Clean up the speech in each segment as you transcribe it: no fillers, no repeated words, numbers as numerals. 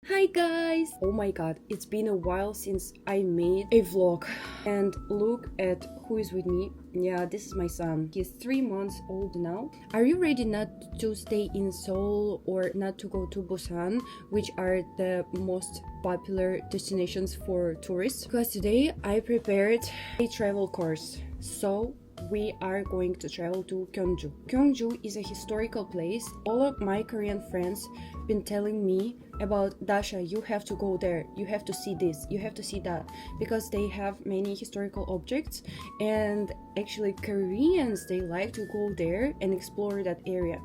Hi guys! Oh my god, it's been a while since I made a vlog. And look at who is with me. Yeah, this is my son. He's 3 months old now. Are you ready not to stay in Seoul or not to go to Busan, which are the most popular destinations for tourists? Because today I prepared a travel course. So we are going to travel to Gyeongju. Gyeongju is a historical place. All of my Korean friends been telling me about Dasha, you have to go there, you have to see this, you have to see that, because they have many historical objects, and actually Koreans, they like to go there and explore that area.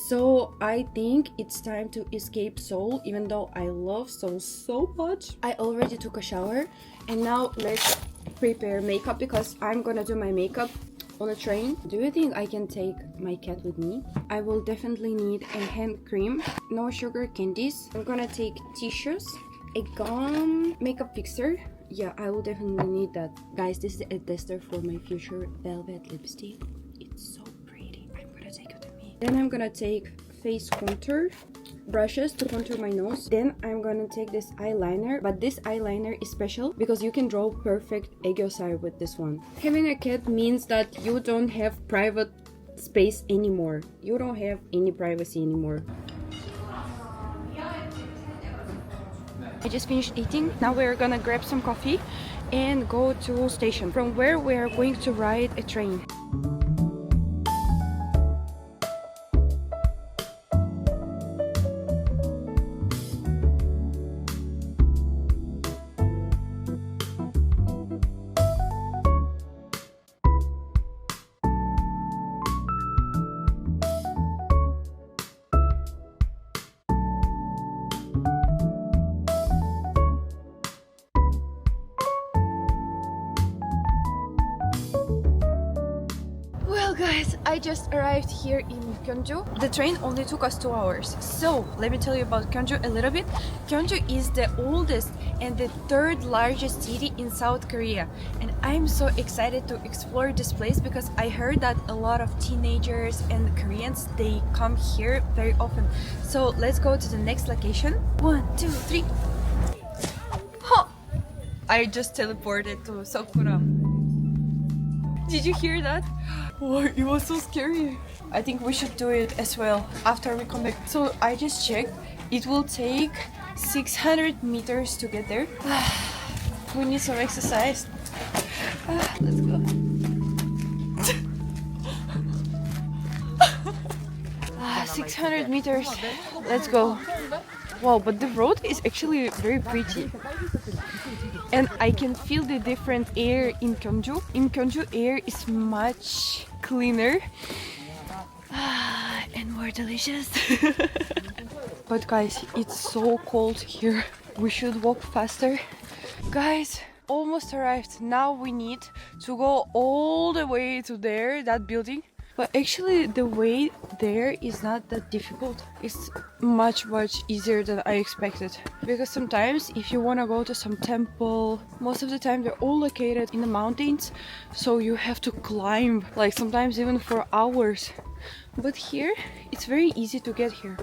So I think it's time to escape Seoul, even though I love Seoul so much. I already took a shower and now let's prepare makeup, because I'm gonna do my makeup on a train. Do you think I can take my cat with me? I will definitely need a hand cream, no sugar candies. I'm gonna take tissues, a gum, makeup fixer. Yeah, I will definitely need that. Guys, this is a tester for my future velvet lipstick. It's so pretty. I'm gonna take it with me. Then I'm gonna take face contour brushes to contour my nose. Then I'm gonna take this eyeliner, but this eyeliner is special because you can draw perfect aegyo with this one. Having a cat means that you don't have private space anymore. You don't have any privacy anymore. I just finished eating. Now we're gonna grab some coffee and go to station, from where we are going to ride a train. Guys, I just arrived here in Gyeongju. The train only took us 2 hours. So let me tell you about Gyeongju a little bit. Gyeongju is the oldest and the third largest city in South Korea. And I'm so excited to explore this place because I heard that a lot of teenagers and Koreans, they come here very often. So let's go to the next location. 1, 2, 3. Huh. I just teleported to Seokguram. Did you hear that? Oh, it was so scary. I think we should do it as well after we come back. So I just checked. It will take 600 meters to get there. We need some exercise. Let's go. 600 meters. Let's go. Wow, but the road is actually very pretty. And I can feel the different air in Gyeongju. In Gyeongju, air is much cleaner and more delicious. But guys, it's so cold here. We should walk faster. Guys, almost arrived. Now we need to go all the way to there, that building. But actually the way there is not that difficult. It's much easier than I expected. Because sometimes if you want to go to some temple, most of the time they're all located in the mountains. So you have to climb, like sometimes even for hours. But here, it's very easy to get here.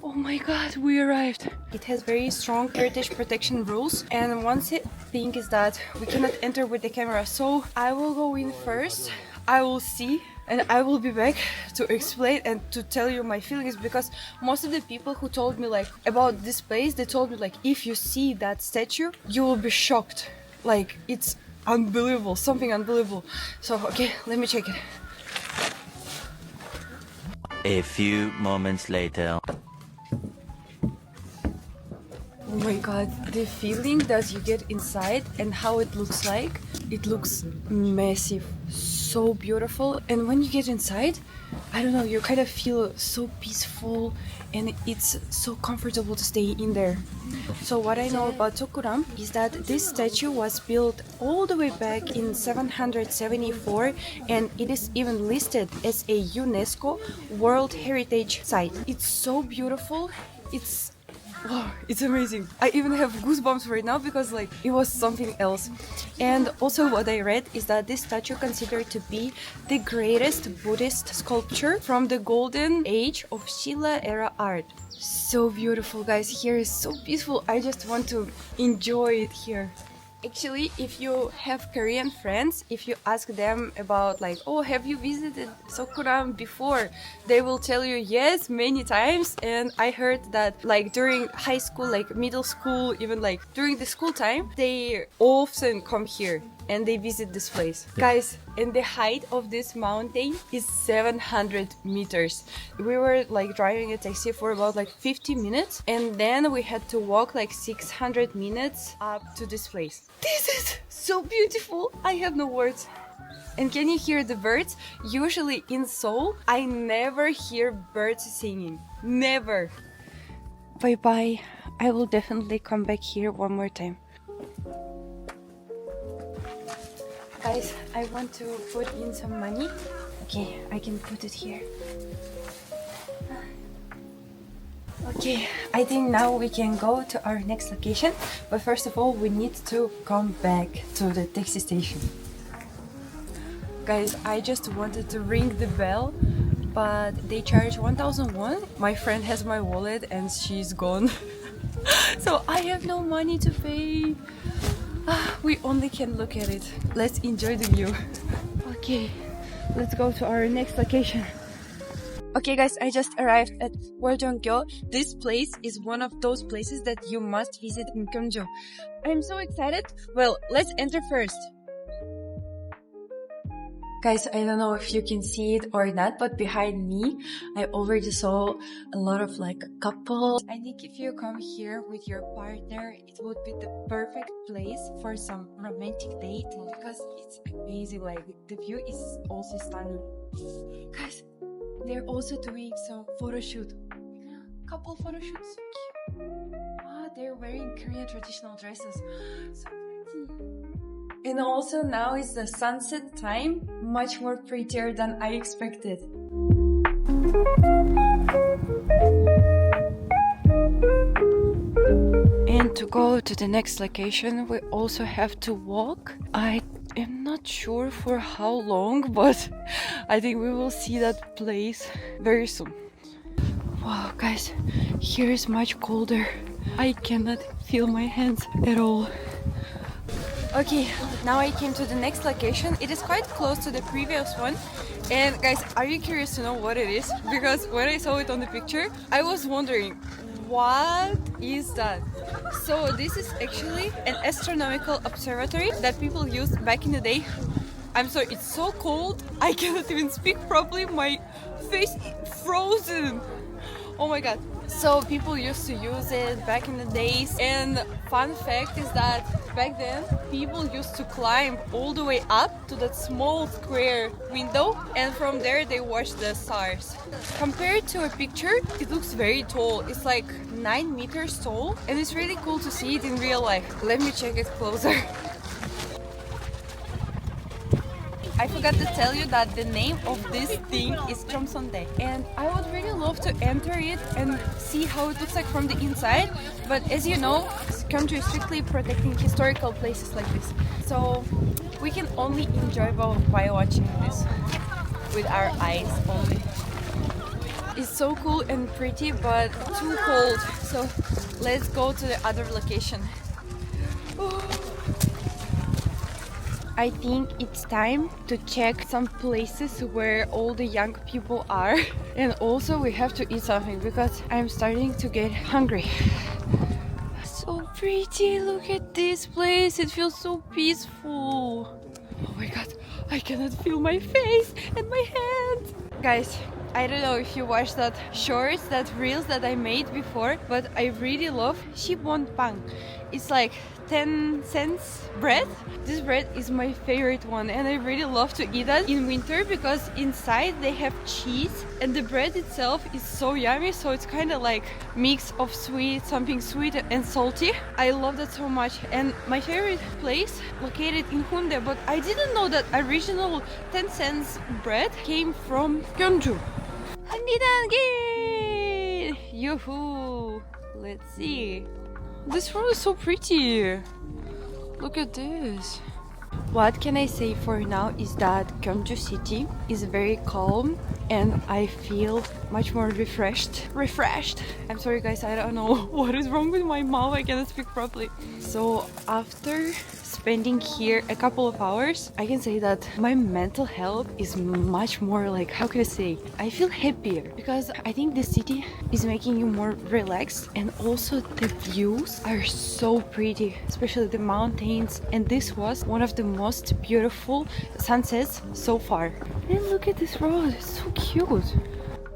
Oh my god, we arrived! It has very strong heritage protection rules, and one thing is that we cannot enter with the camera. So I will go in first, I will see, and I will be back to explain and to tell you my feelings, because most of the people who told me like about this place, they told me like if you see that statue, you will be shocked. Like it's unbelievable, something unbelievable. So okay, let me check it. A few moments later. Oh my god, the feeling that you get inside and how it looks like. It looks massive, so beautiful. And when you get inside, I don't know, you kind of feel so peaceful and it's so comfortable to stay in there. So what I know about Seokguram is that this statue was built all the way back in 774, and it is even listed as a UNESCO World Heritage Site. It's so beautiful. It's wow, it's amazing. I even have goosebumps right now because like it was something else. And also what I read is that this statue considered to be the greatest Buddhist sculpture from the golden age of Shilla era art. So beautiful, guys. Here is so peaceful. I just want to enjoy it here. Actually, if you have Korean friends, if you ask them about like, oh, have you visited Seokguram before? They will tell you yes, many times. And I heard that like during high school, like middle school, even like during the school time, they often come here and they visit this place. Guys, and the height of this mountain is 700 meters. We were like driving a taxi for about like 50 minutes and then we had to walk like 600 minutes up to this place. This is so beautiful. I have no words. And can you hear the birds? Usually in Seoul, I never hear birds singing. Never. Bye bye. I will definitely come back here one more time. Guys, I want to put in some money. Okay, I can put it here. Okay, I think now we can go to our next location. But first of all, we need to come back to the taxi station. Guys, I just wanted to ring the bell, but they charge 1,000 won. My friend has my wallet and she's gone. So I have no money to pay. We only can look at it. Let's enjoy the view. Okay, let's go to our next location. Okay guys, I just arrived at Woljeonggyo. This place is one of those places that you must visit in Gyeongju. I'm so excited. Well, let's enter first. Guys, I don't know if you can see it or not, but behind me, I already saw a lot of like couples. I think if you come here with your partner, it would be the perfect place for some romantic date because it's amazing. Like the view is also stunning. Guys, they're also doing some photo shoot. Couple photo shoots. So cute. Ah, they're wearing Korean traditional dresses. So pretty. And also now is the sunset time, much more prettier than I expected. And to go to the next location, we also have to walk. I am not sure for how long, but I think we will see that place very soon. Wow, guys, here is much colder. I cannot feel my hands at all. Okay, now I came to the next location. It is quite close to the previous one. And guys, are you curious to know what it is? Because when I saw it on the picture, I was wondering, what is that? So this is actually an astronomical observatory that people used back in the day. I'm sorry, it's so cold. I cannot even speak properly. My face is frozen. Oh my god. So people used to use it back in the days. And fun fact is that back then people used to climb all the way up to that small square window and from there they watched the stars. Compared to a picture, it looks very tall. It's like 9 meters tall and it's really cool to see it in real life. Let me check it closer. I forgot to tell you that the name of this thing is Cheomseongdae, and I would really love to enter it and see how it looks like from the inside, but as you know, Gyeongju is strictly protecting historical places like this, so we can only enjoy by watching this with our eyes only. It's so cool and pretty, but too cold, so let's go to the other location. I think it's time to check some places where all the young people are. And also we have to eat something because I'm starting to get hungry. So pretty, look at this place. It feels so peaceful. Oh my god, I cannot feel my face and my hands. Guys, I don't know if you watched that shorts, that reels that I made before, but I really love shibonpang. It's like 10 cents bread. This bread is my favorite one and I really love to eat that in winter because inside they have cheese and the bread itself is so yummy, so it's kind of like mix of sweet, something sweet and salty. I love that so much. And my favorite place located in Hyundai, but I didn't know that original 10 cents bread came from Gyeongju. Hwangridan-gil! Yoo-hoo! let's see. This road is so pretty. Look at this. What can I say for now is that Gyeongju city is very calm and I feel much more refreshed. I'm sorry guys, I don't know what is wrong with my mouth, I cannot speak properly. So after spending here a couple of hours, I can say that my mental health is much more like, how can I say, I feel happier because I think the city is making you more relaxed and also the views are so pretty, especially the mountains, and this was one of the most beautiful sunsets so far. And look at this road, it's so cute.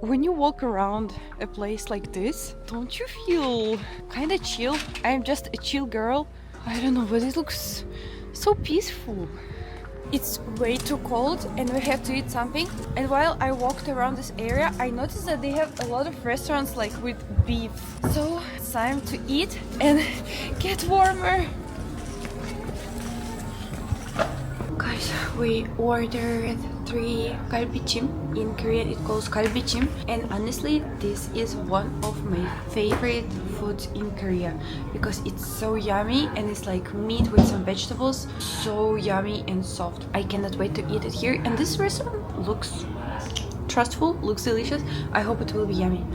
When you walk around a place like this, don't you feel kind of chill? I'm just a chill girl. I don't know, but it looks so peaceful. It's way too cold and we have to eat something. And while I walked around this area, I noticed that they have a lot of restaurants like with beef. So it's time to eat and get warmer. Guys, we ordered 3 galbichim. In Korean it calls galbichim, and honestly this is one of my favorite foods in Korea because it's so yummy and it's like meat with some vegetables, so yummy and soft. I cannot wait to eat it here, and this restaurant looks trustful, looks delicious. I hope it will be yummy.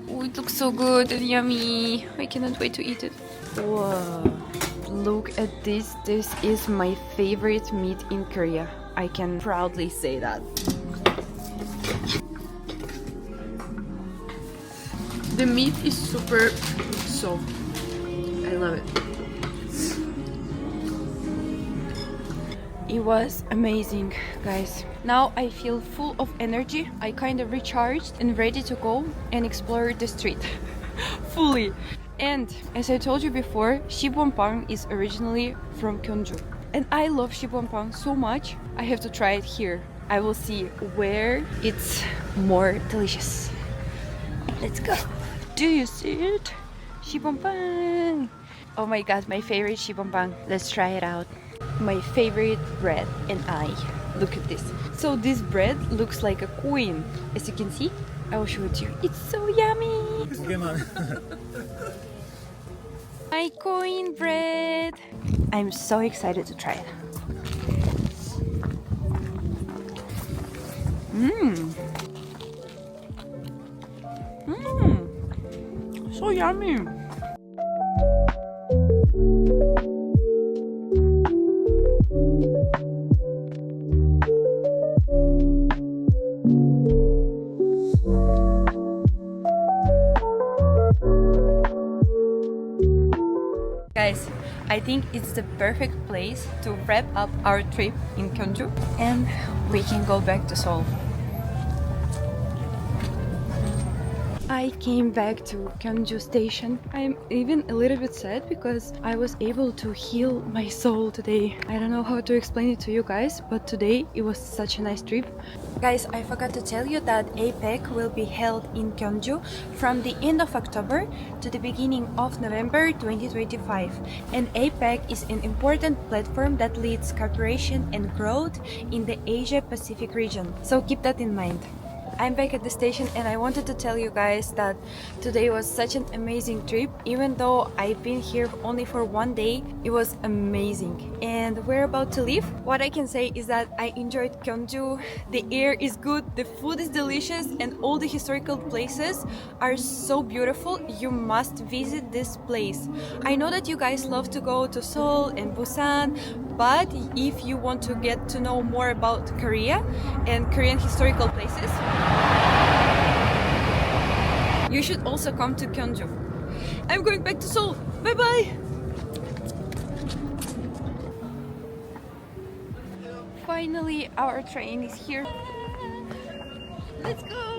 Oh, it looks so good and yummy. I cannot wait to eat it. Whoa. Look at this. This is my favorite meat in Korea. I can proudly say that. The meat is super soft. I love it. It was amazing, guys. Now I feel full of energy. I kind of recharged and ready to go and explore the street fully. And as I told you before, shibonpang is originally from Gyeongju. And I love shibonpang so much, I have to try it here. I will see where it's more delicious. Let's go. Do you see it? Shibonpang! Oh my god, my favorite shibonpang. Let's try it out. My favorite bread and I. Look at this. So this bread looks like a coin. As you can see, I will show it to you. It's so yummy! My coin bread! I'm so excited to try it. So yummy! Guys, I think it's the perfect place to wrap up our trip in Gyeongju and we can go back to Seoul. I came back to Gyeongju station. I'm even a little bit sad because I was able to heal my soul today. I don't know how to explain it to you guys, but today it was such a nice trip. Guys, I forgot to tell you that APEC will be held in Gyeongju from the end of October to the beginning of November 2025. And APEC is an important platform that leads cooperation and growth in the Asia-Pacific region. So keep that in mind. I'm back at the station and I wanted to tell you guys that today was such an amazing trip. Even though I've been here only for 1 day, it was amazing. And we're about to leave. What I can say is that I enjoyed Gyeongju. The air is good, the food is delicious, and all the historical places are so beautiful. You must visit this place. I know that you guys love to go to Seoul and Busan, but if you want to get to know more about Korea and Korean historical places, you should also come to Gyeongju. I'm going back to Seoul. Bye bye! Finally, our train is here. Let's go!